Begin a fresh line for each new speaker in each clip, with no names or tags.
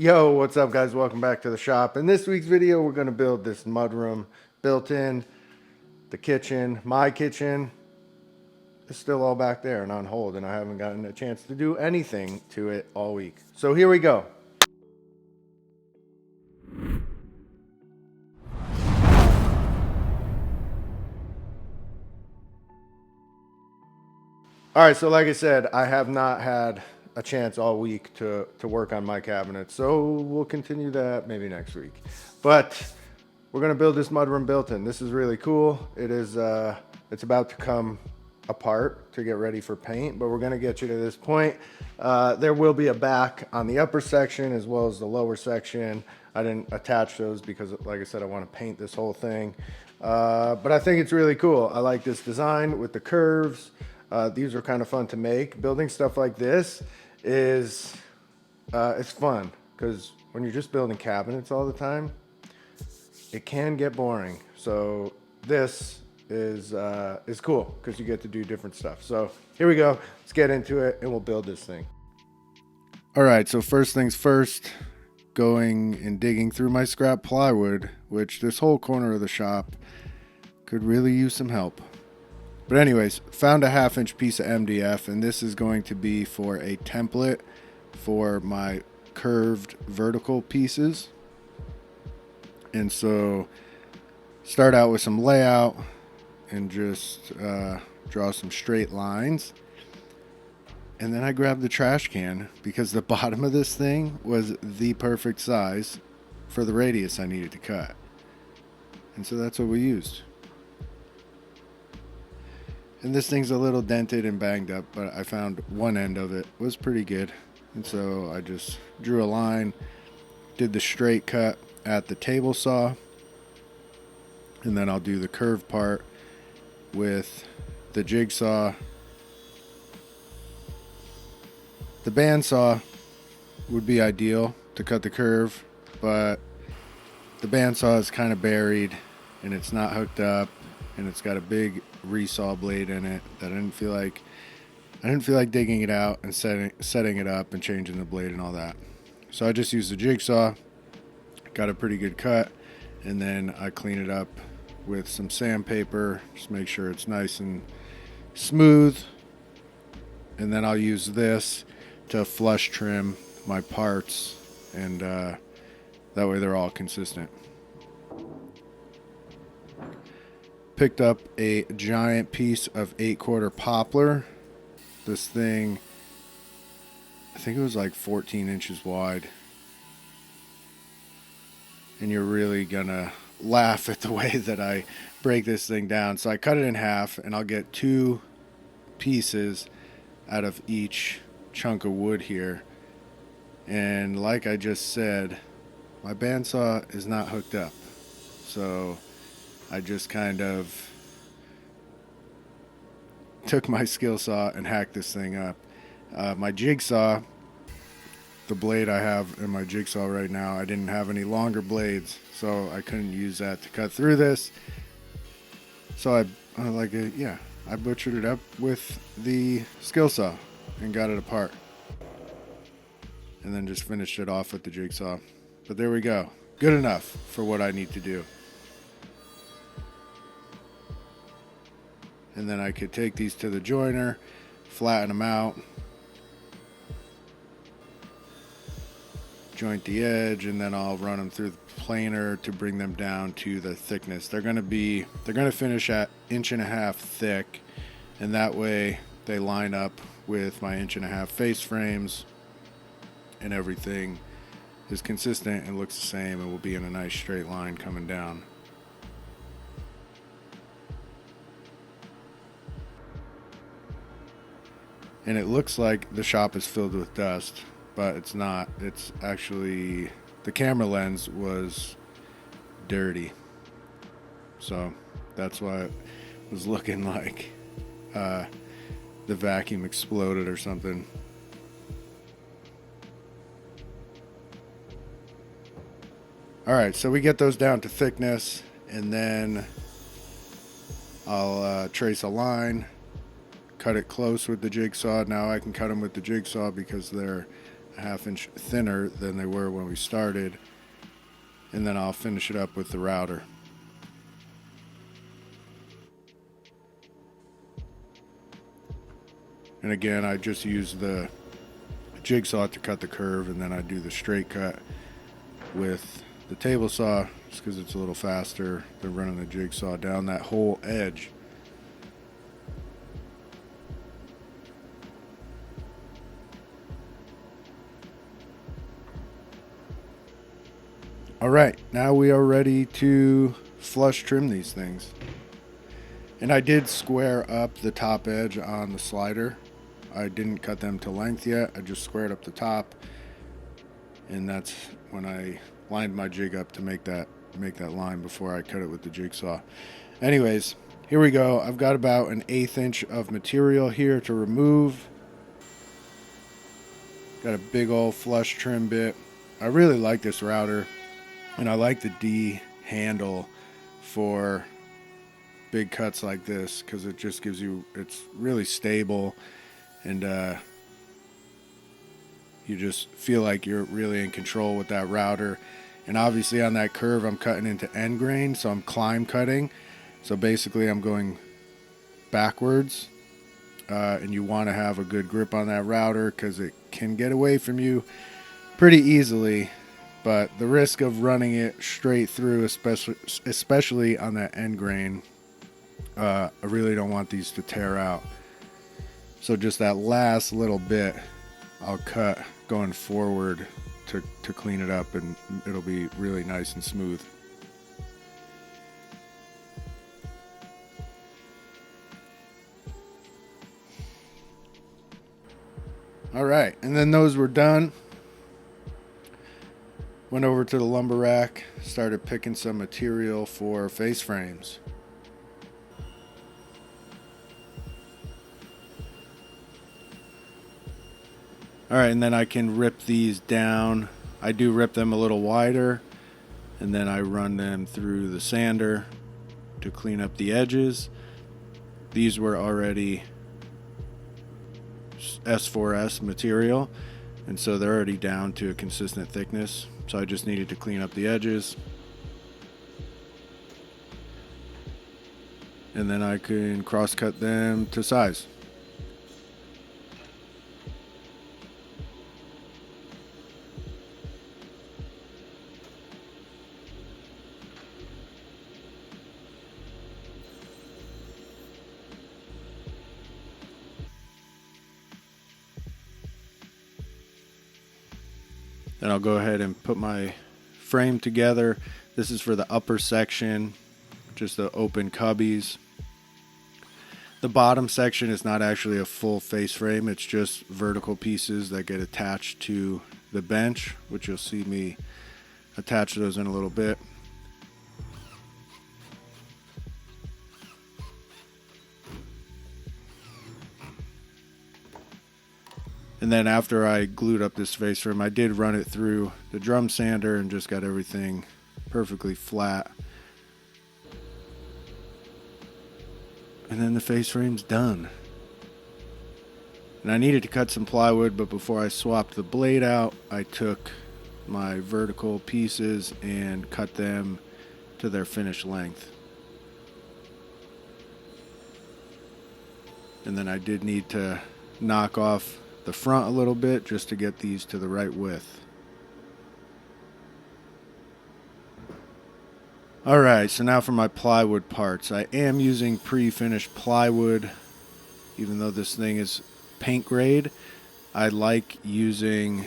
Yo, what's up guys? Welcome back to the shop. In this week's video, we're gonna build this mudroom built in the kitchen. My kitchen is still all back there and on hold, and I haven't gotten a chance to do anything to it all week. So here we go. All right, so like I said, I have not had a chance all week to work on my cabinet, so we'll continue that maybe next week. But we're gonna build this mudroom built-in. This is really cool. It's about to come apart to get ready for paint, but we're gonna get you to this point. There will be a back on the upper section as well as the lower section. I didn't attach those because, like I said, I want to paint this whole thing. But I think it's really cool. I like this design with the curves. These are kind of fun to make. Building stuff like this is it's fun because when you're just building cabinets all the time, it can get boring. So this is cool because you get to do different stuff. So here we go. Let's get into it and we'll build this thing. All right. So first things first, going and digging through my scrap plywood, which this whole corner of the shop could really use some help. But anyways, found a 1/2 inch piece of MDF, and this is going to be for a template for my curved vertical pieces. And so start out with some layout and just draw some straight lines. And then I grabbed the trash can because the bottom of this thing was the perfect size for the radius I needed to cut. And so that's what we used. And this thing's a little dented and banged up, but I found one end of it was pretty good. And so I just drew a line, did the straight cut at the table saw, and then I'll do the curved part with the jigsaw. The bandsaw would be ideal to cut the curve, but the bandsaw is kind of buried and it's not hooked up, and it's got a big resaw blade in it that I didn't feel like digging it out and setting it up and changing the blade and all that. So I just used the jigsaw, got a pretty good cut, and then I clean it up with some sandpaper, just make sure it's nice and smooth. And then I'll use this to flush trim my parts, and that way they're all consistent. Picked up a giant piece of 8/4 poplar. This thing, I think it was like 14 inches wide. And you're really gonna laugh at the way that I break this thing down. So I cut it in half, and I'll get 2 pieces out of each chunk of wood here. And like I just said, my bandsaw is not hooked up. So I just kind of took my skill saw and hacked this thing up. My jigsaw, the blade I have in my jigsaw right now, I didn't have any longer blades, so I couldn't use that to cut through this. So I butchered it up with the skill saw and got it apart. And then just finished it off with the jigsaw. But there we go. Good enough for what I need to do. And then I could take these to the joiner, flatten them out, joint the edge, and then I'll run them through the planer to bring them down to the thickness. They're going to finish at 1.5 inches thick, and that way they line up with my 1.5 inch face frames, and everything is consistent and looks the same and will be in a nice straight line coming down. And it looks like the shop is filled with dust, but it's not. It's actually, the camera lens was dirty. So that's why it was looking like the vacuum exploded or something. All right, so we get those down to thickness, and then I'll trace a line, cut it close with the jigsaw. Now I can cut them with the jigsaw because they're a ½ inch thinner than they were when we started, and then I'll finish it up with the router. And again, I just use the jigsaw to cut the curve, and then I do the straight cut with the table saw just because it's a little faster than running the jigsaw down that whole edge. All right, now we are ready to flush trim these things. And I did square up the top edge on the slider. I didn't cut them to length yet. I just squared up the top, and that's when I lined my jig up to make that line before I cut it with the jigsaw. Anyways, here we go. I've got about an 1/8 inch of material here to remove. Got a big old flush trim bit. I really like this router, and I like the D handle for big cuts like this because it just gives you, it's really stable, and you just feel like you're really in control with that router. And obviously on that curve I'm cutting into end grain, so I'm climb cutting. So basically I'm going backwards, and you want to have a good grip on that router because it can get away from you pretty easily. But the risk of running it straight through, especially on that end grain, I really don't want these to tear out. So just that last little bit I'll cut going forward to clean it up, and it'll be really nice and smooth. All right, and then those were done. Went over to the lumber rack, started picking some material for face frames. All right, and then I can rip these down. I do rip them a little wider, and then I run them through the sander to clean up the edges. These were already S4S material, and so they're already down to a consistent thickness. So I just needed to clean up the edges. And then I can cross cut them to size. Then I'll go ahead and put my frame together. This is for the upper section, just the open cubbies. The bottom section is not actually a full face frame, it's just vertical pieces that get attached to the bench, which you'll see me attach those in a little bit. And then after I glued up this face frame, I did run it through the drum sander and just got everything perfectly flat. And then the face frame's done. And I needed to cut some plywood, but before I swapped the blade out, I took my vertical pieces and cut them to their finished length. And then I did need to knock off the front a little bit just to get these to the right width. Alright, so now for my plywood parts. I am using pre-finished plywood, even though this thing is paint grade. I like using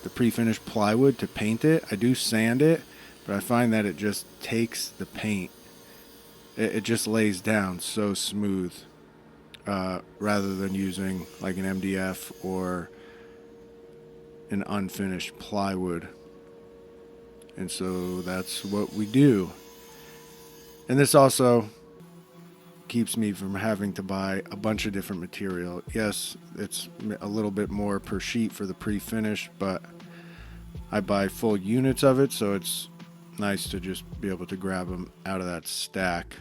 the pre-finished plywood to paint it. I do sand it, but I find that it just takes the paint. It just lays down so smooth. Rather than using like an MDF or an unfinished plywood. And so that's what we do. And this also keeps me from having to buy a bunch of different material. Yes, it's a little bit more per sheet for the pre-finished, but I buy full units of it, so it's nice to just be able to grab them out of that stack.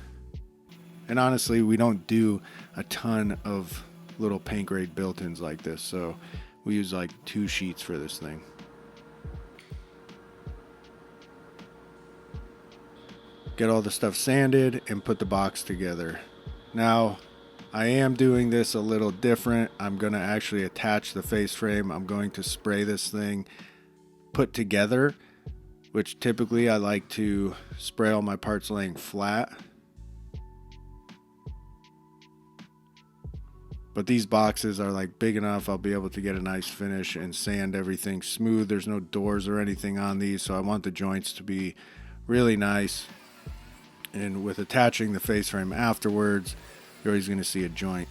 And honestly, we don't do a ton of little paint grade built-ins like this, so We use like 2 sheets for this thing. Get all the stuff sanded and put the box together. Now, I am doing this a little different. I'm going to actually attach the face frame. I'm going to spray this thing put together, which typically I like to spray all my parts laying flat. But these boxes are like big enough, I'll be able to get a nice finish and sand everything smooth. There's no doors or anything on these, so I want the joints to be really nice. And with attaching the face frame afterwards, you're always going to see a joint.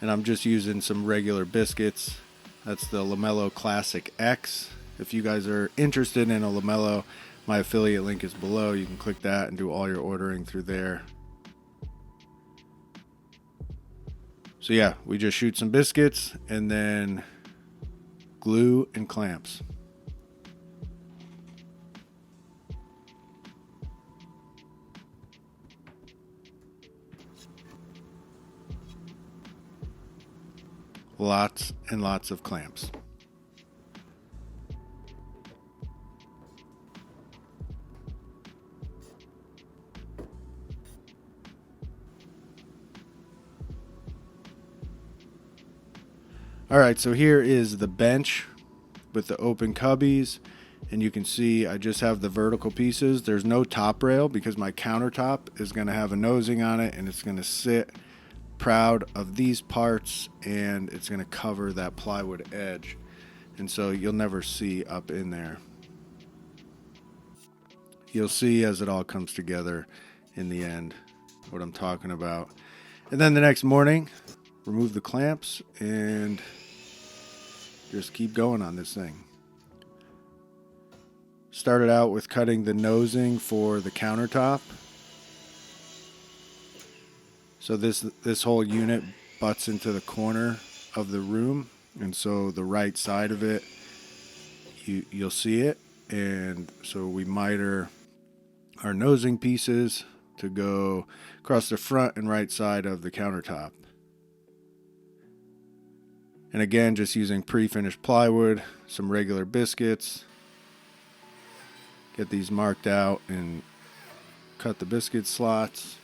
And I'm just using some regular biscuits. That's the LAMELLO Classic X. If you guys are interested in a LAMELLO, my affiliate link is below. You can click that and do all your ordering through there. So yeah, we just shoot some biscuits and then glue and clamps. Lots and lots of clamps. All right, so here is the bench with the open cubbies, and you can see I just have the vertical pieces. There's no top rail because my countertop is going to have a nosing on it, and it's going to sit proud of these parts, and it's going to cover that plywood edge, and so you'll never see up in there. You'll see as it all comes together in the end what I'm talking about. And then the next morning, remove the clamps and just keep going on this thing. Started out with cutting the nosing for the countertop. So this whole unit butts into the corner of the room, and so the right side of it, you'll see it. And so we miter our nosing pieces to go across the front and right side of the countertop. And again, just using pre-finished plywood, some regular biscuits. Get these marked out and cut the biscuit slots.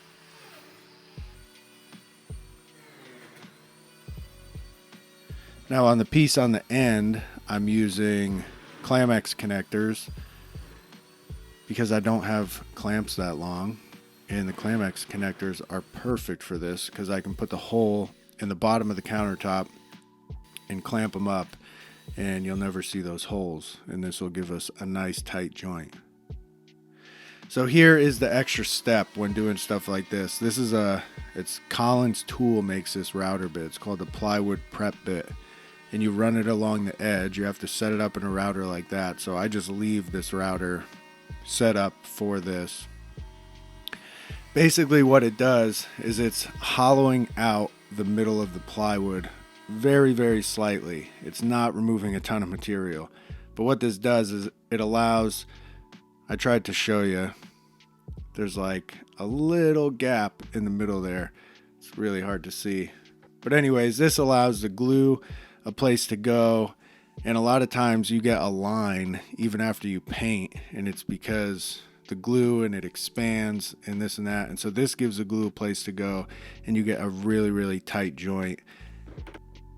Now on the piece on the end, I'm using Clamex connectors because I don't have clamps that long, and the Clamex connectors are perfect for this because I can put the hole in the bottom of the countertop and clamp them up, and you'll never see those holes, and this will give us a nice tight joint. So here is the extra step when doing stuff like this. This is it's Collins Tool makes this router bit. It's called the plywood prep bit, and you run it along the edge. You have to set it up in a router like that. So I just leave this router set up for this. Basically what it does is it's hollowing out the middle of the plywood very, very slightly. It's not removing a ton of material. But what this does is it allows, I tried to show you, there's like a little gap in the middle there. It's really hard to see. But anyways, this allows the glue a place to go. And a lot of times you get a line even after you paint, and it's because the glue and it expands and this and that. And so this gives the glue a place to go, and you get a really, really tight joint.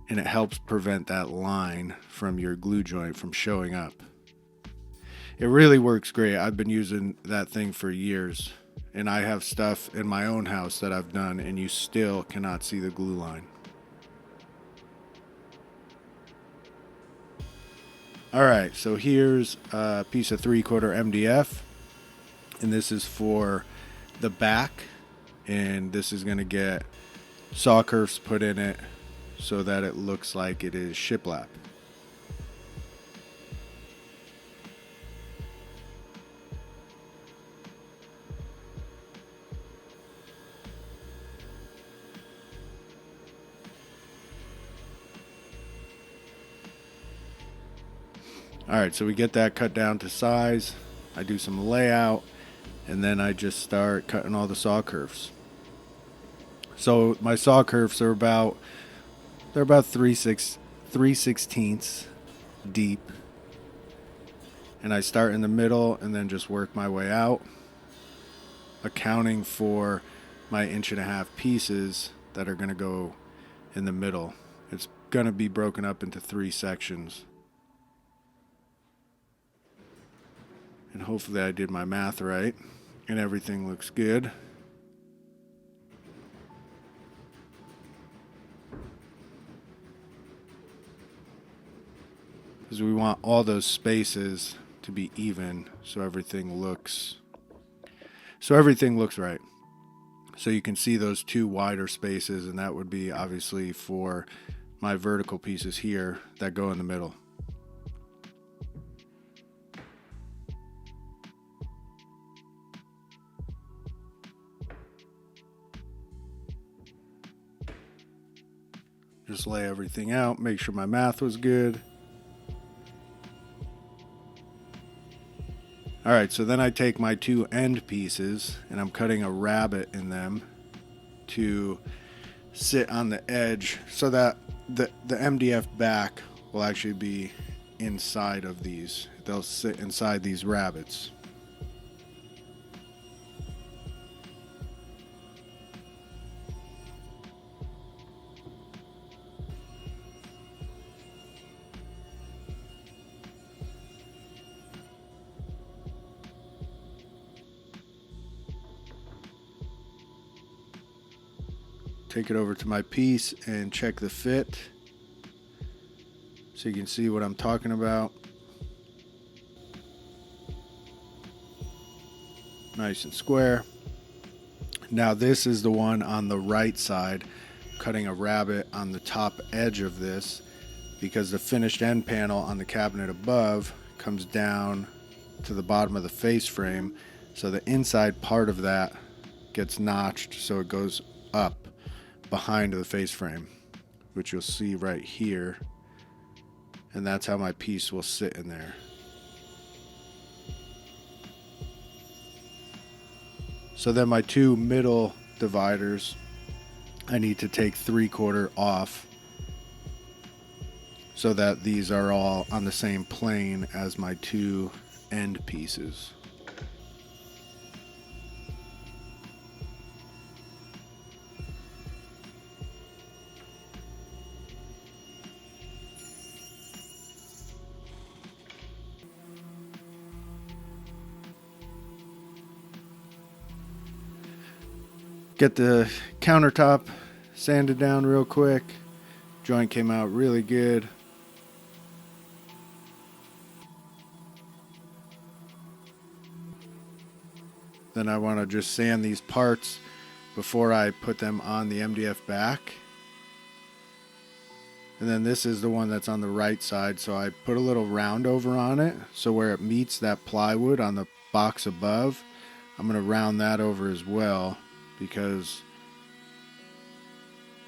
And it helps prevent that line from your glue joint from showing up. It really works great. I've been using that thing for years, and I have stuff in my own house that I've done, and you still cannot see the glue line. All right, so here's a piece of 3/4 MDF, and this is for the back, and this is going to get saw curves put in it so that it looks like it is shiplap. All right, so we get that cut down to size. I do some layout, And then I just start cutting all the saw curves. So my saw curves are about 3/16 deep. And I start in the middle and then just work my way out, accounting for my 1.5 pieces that are going to go in the middle. It's going to be broken up into 3 sections. And hopefully I did my math right and everything looks good. Because we want all those spaces to be even so everything looks right. So you can see those 2 wider spaces, and that would be obviously for my vertical pieces here that go in the middle. Just lay everything out, make sure my math was good. Alright, so then I take my 2 end pieces and I'm cutting a rabbet in them to sit on the edge so that the MDF back will actually be inside of these. They'll sit inside these rabbets. Take it over to my piece and check the fit so you can see what I'm talking about. Nice and square. Now this is the one on the right side, cutting a rabbet on the top edge of this because the finished end panel on the cabinet above comes down to the bottom of the face frame, so the inside part of that gets notched so it goes up behind the face frame, which you'll see right here, and that's how my piece will sit in there. So then my 2 middle dividers, I need to take 3/4 off so that these are all on the same plane as my 2 end pieces. Get the countertop sanded down real quick. Joint came out really good. Then I want to just sand these parts before I put them on the MDF back. And then this is the one that's on the right side, so I put a little round over on it, so where it meets that plywood on the box above, I'm going to round that over as well, because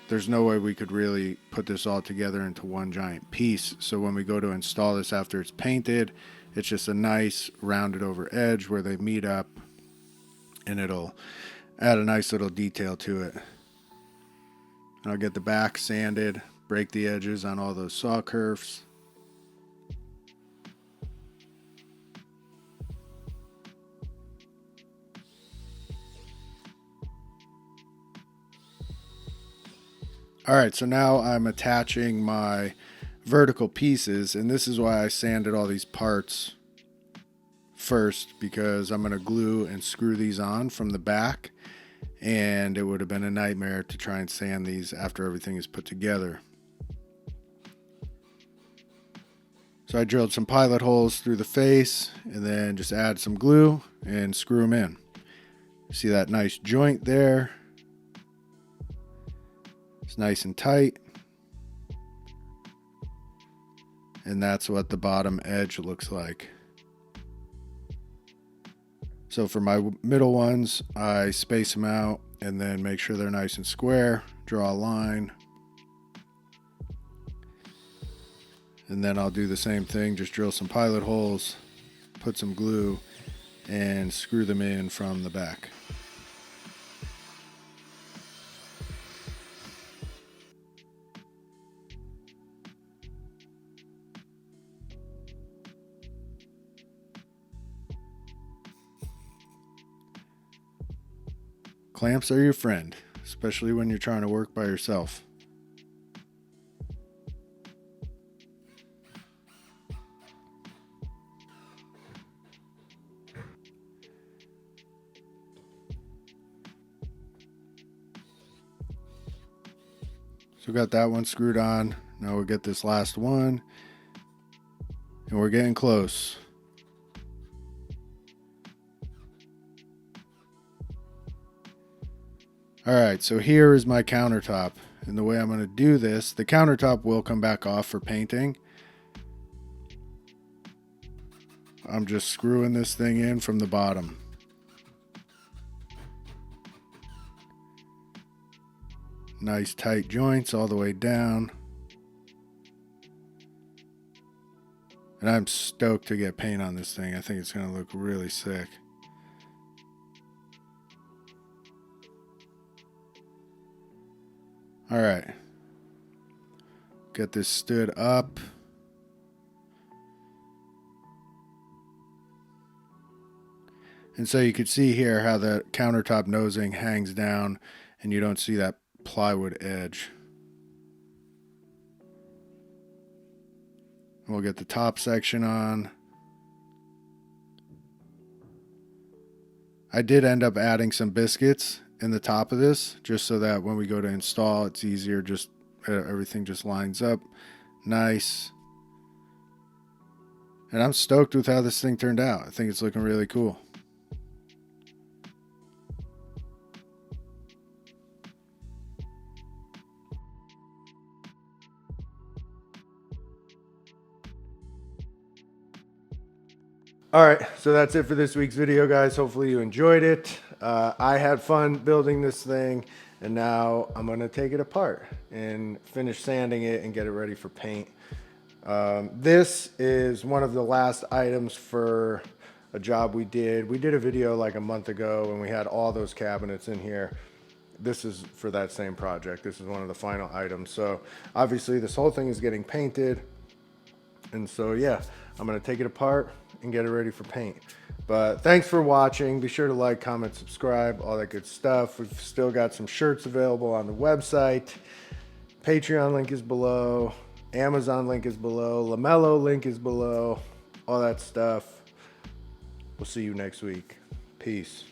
there's no way we could really put this all together into one giant piece. So when we go to install this after it's painted, it's just a nice rounded over edge where they meet up, and it'll add a nice little detail to it. And I'll get the back sanded, break the edges on all those saw curves. Alright, so now I'm attaching my vertical pieces, and this is why I sanded all these parts first, because I'm going to glue and screw these on from the back, and it would have been a nightmare to try and sand these after everything is put together. So I drilled some pilot holes through the face and then just add some glue and screw them in. See that nice joint there? It's nice and tight. And that's what the bottom edge looks like. So for my middle ones, I space them out and then make sure they're nice and square, draw a line. And then I'll do the same thing, just drill some pilot holes, put some glue, and screw them in from the back. Clamps are your friend, especially when you're trying to work by yourself. So got that one screwed on. Now we'll get this last one. And we're getting close. Alright, so here is my countertop. And the way I'm going to do this, the countertop will come back off for painting. I'm just screwing this thing in from the bottom. Nice tight joints all the way down. And I'm stoked to get paint on this thing. I think it's going to look really sick. Alright. Get this stood up. And so you can see here how the countertop nosing hangs down and you don't see that plywood edge. We'll get the top section on. I did end up adding some biscuits in the top of this just so that when we go to install it's easier, just everything just lines up nice. And I'm stoked with how this thing turned out. I think it's looking really cool. Alright, so that's it for this week's video, guys. Hopefully you enjoyed it. I had fun building this thing, and now I'm going to take it apart and finish sanding it and get it ready for paint. This is one of the last items for a job we did. We did a video like a month ago and we had all those cabinets in here. This is for that same project. This is one of the final items. So obviously this whole thing is getting painted. And so yeah, I'm going to take it apart and get it ready for paint. But thanks for watching. Be sure to like, comment, subscribe, all that good stuff. We've still got some shirts available on the website. Patreon link is below. Amazon link is below. LAMELLO link is below. All that stuff. We'll see you next week. Peace.